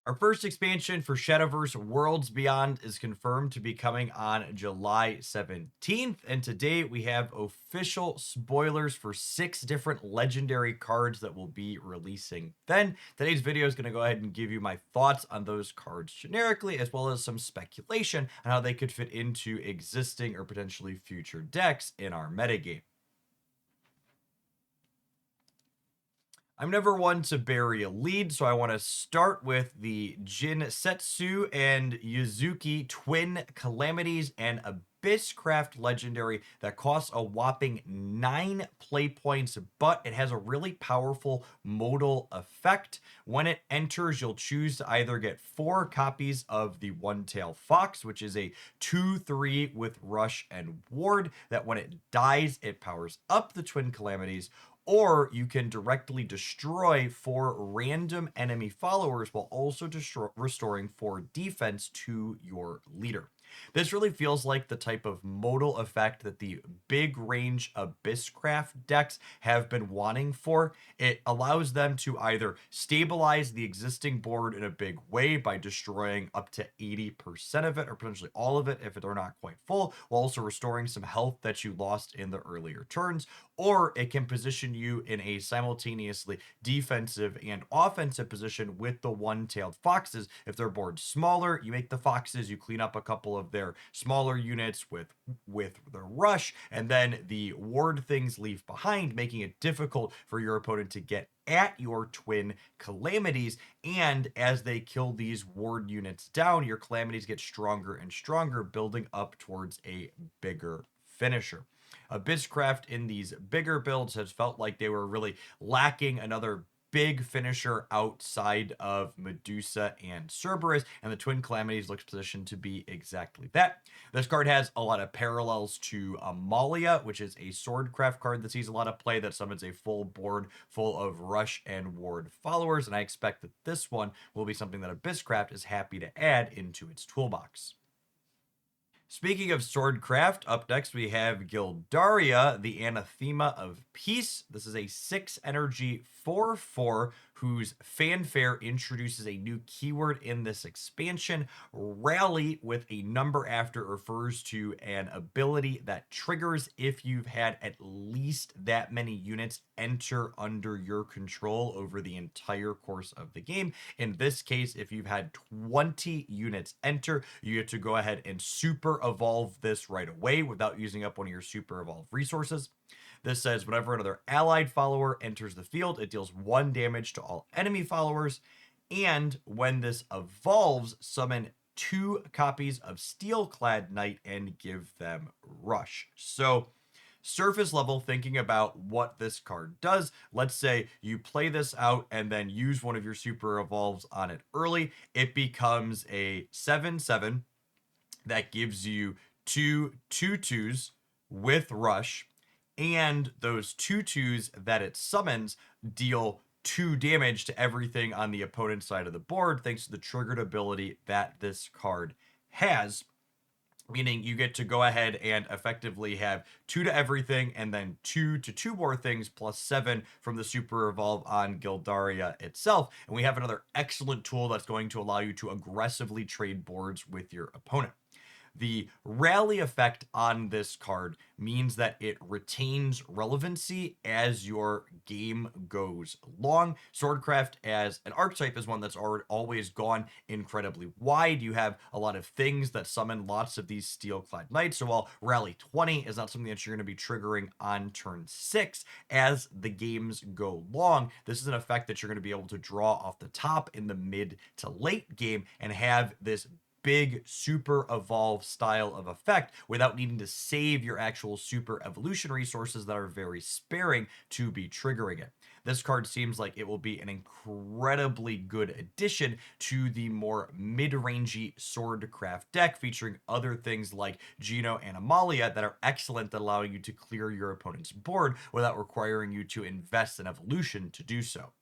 Our first expansion for Shadowverse Worlds Beyond is confirmed to be coming on July 17th. And today we have official spoilers for 6 different legendary cards that will be releasing. Then today's video is going to go ahead and give you my thoughts on those cards generically, as well as some speculation on how they could fit into existing or potentially future decks in our metagame. I'm never one to bury a lead, so I want to start with the Jin Setsu and Yuzuki twin Calamities and Abysscraft legendary that costs a whopping 9 play points, but it has a really powerful modal effect. When it enters, you'll choose to either get 4 copies of the One-Tailed Fox, which is a 2/3 with Rush and Ward, that when it dies, it powers up the twin Calamities, or you can directly destroy 4 random enemy followers while also restoring 4 defense to your leader. This really feels like the type of modal effect that the big range Abysscraft decks have been wanting for. It allows them to either stabilize the existing board in a big way by destroying up to 80% of it, or potentially all of it if they're not quite full, while also restoring some health that you lost in the earlier turns. Or it can position you in a simultaneously defensive and offensive position with the One-Tailed Foxes. If their board's smaller, you make the Foxes, you clean up a couple of their smaller units with the rush, and then the ward things leave behind, making it difficult for your opponent to get at your twin Calamities. And as they kill these ward units down, your Calamities get stronger and stronger, building up towards a bigger finisher. Abysscraft in these bigger builds has felt like they were really lacking another big finisher outside of Medusa and Cerberus, and the Twin Calamities looks positioned to be exactly that. This card has a lot of parallels to Amalia, which is a Swordcraft card that sees a lot of play, that summons a full board full of Rush and Ward followers, and I expect that this one will be something that Abysscraft is happy to add into its toolbox. Speaking of Swordcraft, up next we have Gildaria, the Anathema of Peace. This is a 6 energy 4/4 whose fanfare introduces a new keyword in this expansion. Rally with a number after it refers to an ability that triggers if you've had at least that many units enter under your control over the entire course of the game. In this case, if you've had 20 units enter, you get to go ahead and super evolve this right away without using up one of your super evolve resources. This says whenever another allied follower enters the field, it deals 1 damage to all enemy followers. And when this evolves, summon 2 copies of Steelclad Knight and give them Rush. So surface level, thinking about what this card does, let's say you play this out and then use one of your super evolves on it early, it becomes a 7/7 that gives you 2/2/2s with Rush, and those 2/2s that it summons deal 2 damage to everything on the opponent's side of the board, thanks to the triggered ability that this card has. Meaning you get to go ahead and effectively have 2 to everything, and then 2 to 2 more things, plus 7 from the super evolve on Gildaria itself. And we have another excellent tool that's going to allow you to aggressively trade boards with your opponent. The rally effect on this card means that it retains relevancy as your game goes long. Swordcraft as an archetype is one that's always gone incredibly wide. You have a lot of things that summon lots of these Steelclad Knights. So while Rally 20 is not something that you're going to be triggering on turn 6, as the games go long, this is an effect that you're going to be able to draw off the top in the mid to late game and have this big super evolve style of effect without needing to save your actual super evolution resources that are very sparing to be triggering it. This card seems like it will be an incredibly good addition to the more mid-rangey Swordcraft deck, featuring other things like Gino and Amalia that are excellent at allowing you to clear your opponent's board without requiring you to invest in evolution to do so.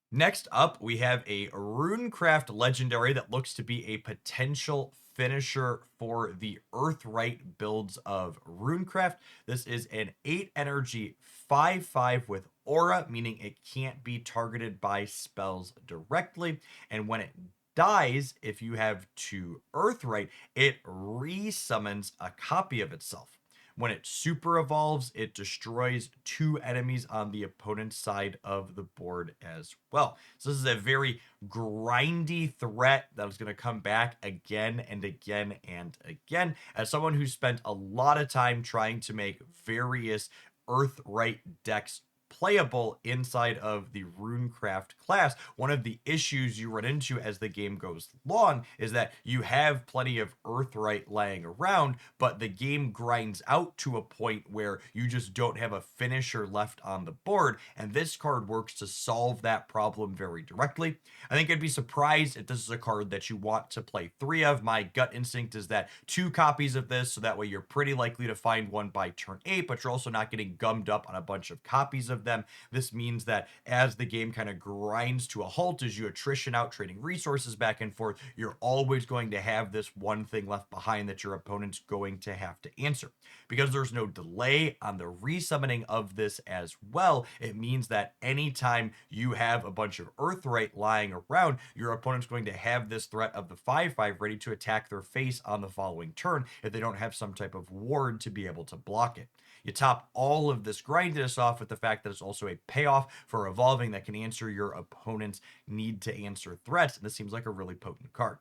Next up, we have a Runecraft legendary that looks to be a potential finisher for the Earthright builds of Runecraft. This is an 8 energy 5/5 with aura, meaning it can't be targeted by spells directly. And when it dies, if you have 2 Earthright, it resummons a copy of itself. When it super evolves, it destroys 2 enemies on the opponent's side of the board as well. So this is a very grindy threat that is going to come back again and again and again. As someone who spent a lot of time trying to make various Earthright decks playable inside of the Runecraft class, one of the issues you run into as the game goes long is that you have plenty of Earthright laying around, but the game grinds out to a point where you just don't have a finisher left on the board, and this card works to solve that problem very directly. I think I'd be surprised if this is a card that you want to play 3 of. My gut instinct is that 2 copies of this, so that way you're pretty likely to find one by turn 8, but you're also not getting gummed up on a bunch of copies of them. This means that as the game kind of grinds to a halt, as you attrition out, trading resources back and forth, you're always going to have this one thing left behind that your opponent's going to have to answer. Because there's no delay on the resummoning of this as well, it means that anytime you have a bunch of Earthright lying around, your opponent's going to have this threat of the 5/5 ready to attack their face on the following turn if they don't have some type of ward to be able to block it. You top all of this grindiness off with the fact that it's also a payoff for evolving that can answer your opponent's need to answer threats. And this seems like a really potent card.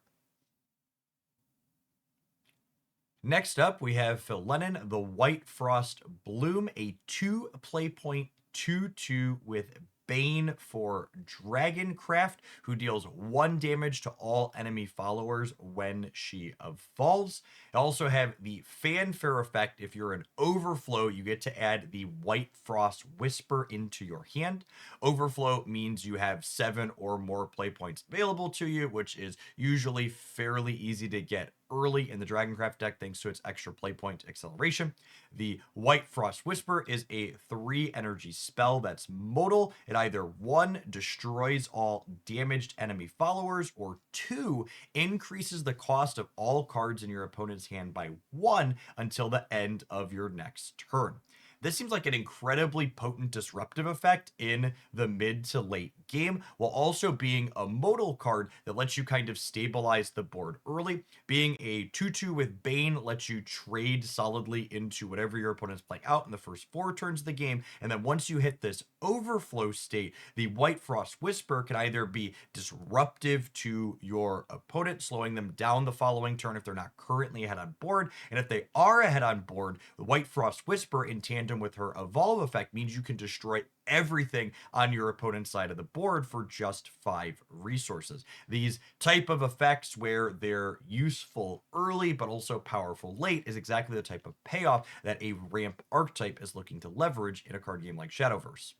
Next up, we have Phil Lennon, the White Frost Bloom, a 2 play point 2/2 with Bane for Dragoncraft, who deals 1 damage to all enemy followers when she evolves. You also have the Fanfare effect. If you're an Overflow, you get to add the White Frost Whisper into your hand. Overflow means you have 7 or more play points available to you, which is usually fairly easy to get early in the Dragoncraft deck thanks to its extra play point acceleration. The White Frost Whisper is a 3 energy spell that's modal. It either 1 destroys all damaged enemy followers, or 2 increases the cost of all cards in your opponent's hand by 1 until the end of your next turn. This seems like an incredibly potent disruptive effect in the mid to late game, while also being a modal card that lets you kind of stabilize the board early. Being a 2/2 with Bane lets you trade solidly into whatever your opponent's playing out in the first 4 turns of the game, and then once you hit this overflow state, the White Frost Whisper can either be disruptive to your opponent, slowing them down the following turn if they're not currently ahead on board, and if they are ahead on board, the White Frost Whisper in tandem with her evolve effect means you can destroy everything on your opponent's side of the board for just 5 resources. These type of effects where they're useful early but also powerful late is exactly the type of payoff that a ramp archetype is looking to leverage in a card game like Shadowverse.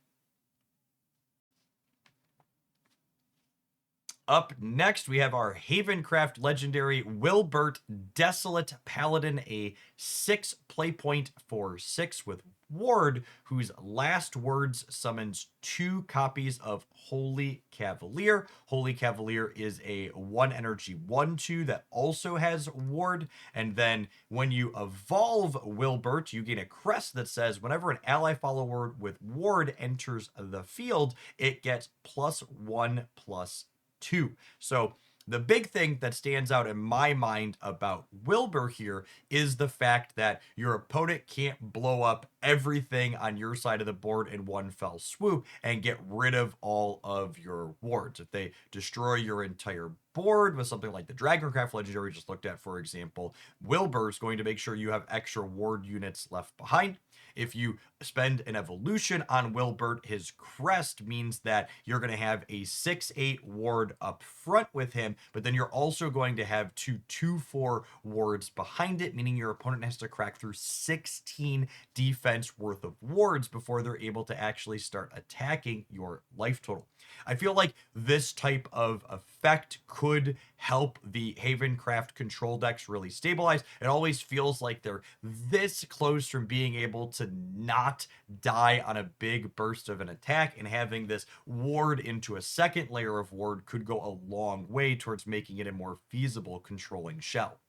Up next, we have our Havencraft legendary Wilbert Desolate Paladin, a 6 play point for 6 with Ward, whose last words summons 2 copies of Holy Cavalier. Holy Cavalier is a 1 energy 1/2 that also has Ward. And then when you evolve Wilbert, you gain a crest that says whenever an ally follower with Ward enters the field, it gets +1/+2. So the big thing that stands out in my mind about Wilbur here is the fact that your opponent can't blow up everything on your side of the board in one fell swoop and get rid of all of your wards. If they destroy your entire board with something like the Dragoncraft legendary we just looked at, for example, Wilbur is going to make sure you have extra ward units left behind. If you spend an evolution on Wilbert, his crest means that you're going to have a 6/8 ward up front with him, but then you're also going to have 2 2/4 wards behind it, meaning your opponent has to crack through 16 defense worth of wards before they're able to actually start attacking your life total. I feel like this type of effect could help the Havencraft control decks really stabilize. It always feels like they're this close from being able to not die on a big burst of an attack, and having this ward into a second layer of ward could go a long way towards making it a more feasible controlling shell.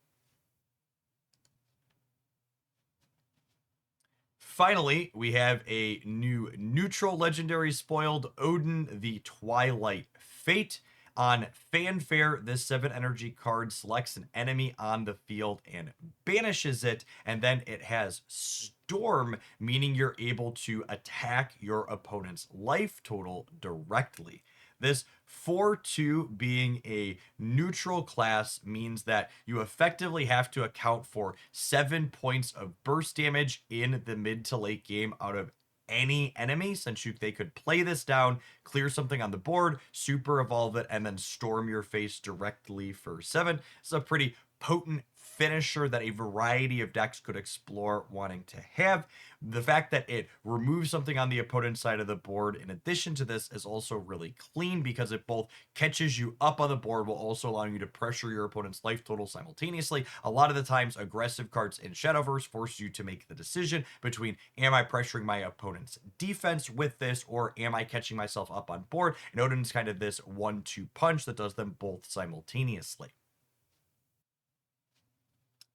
finally, we have a new neutral legendary spoiled Odin the Twilight Fate. On Fanfare, this 7 energy card selects an enemy on the field and banishes it, and then it has Storm, meaning you're able to attack your opponent's life total directly. This 4-2 being a neutral class means that you effectively have to account for 7 points of burst damage in the mid to late game out of any enemy, since they could play this down, clear something on the board, super evolve it, and then storm your face directly for 7. It's a pretty potent finisher that a variety of decks could explore wanting to have. The fact that it removes something on the opponent's side of the board in addition to this is also really clean, because it both catches you up on the board while also allowing you to pressure your opponent's life total simultaneously. A lot of the times, aggressive cards in Shadowverse force you to make the decision between, am I pressuring my opponent's defense with this, or am I catching myself up on board? And Odin's kind of this 1-2 punch that does them both simultaneously.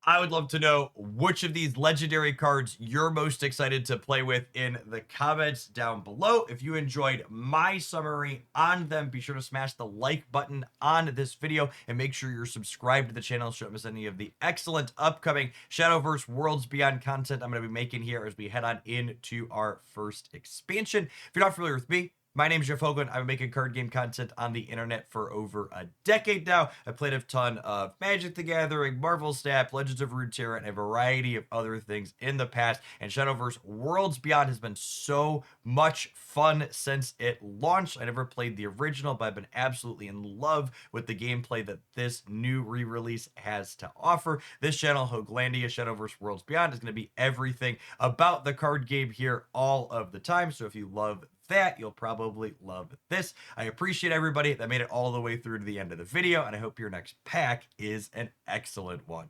I would love to know which of these legendary cards you're most excited to play with in the comments down below. If you enjoyed my summary on them, be sure to smash the like button on this video and make sure you're subscribed to the channel so you don't miss any of the excellent upcoming Shadowverse Worlds Beyond content I'm going to be making here as we head on into our first expansion. If you're not familiar with me, my name is Jeff Hoagland. I've been making card game content on the internet for over a decade now. I played a ton of Magic the Gathering, Marvel Snap, Legends of Runeterra, and a variety of other things in the past. And Shadowverse Worlds Beyond has been so much fun since it launched. I never played the original, but I've been absolutely in love with the gameplay that this new re-release has to offer. This channel, Hoaglandia Shadowverse Worlds Beyond, is going to be everything about the card game here all of the time. So if you love that, you'll probably love this. I appreciate everybody that made it all the way through to the end of the video, and I hope your next pack is an excellent one.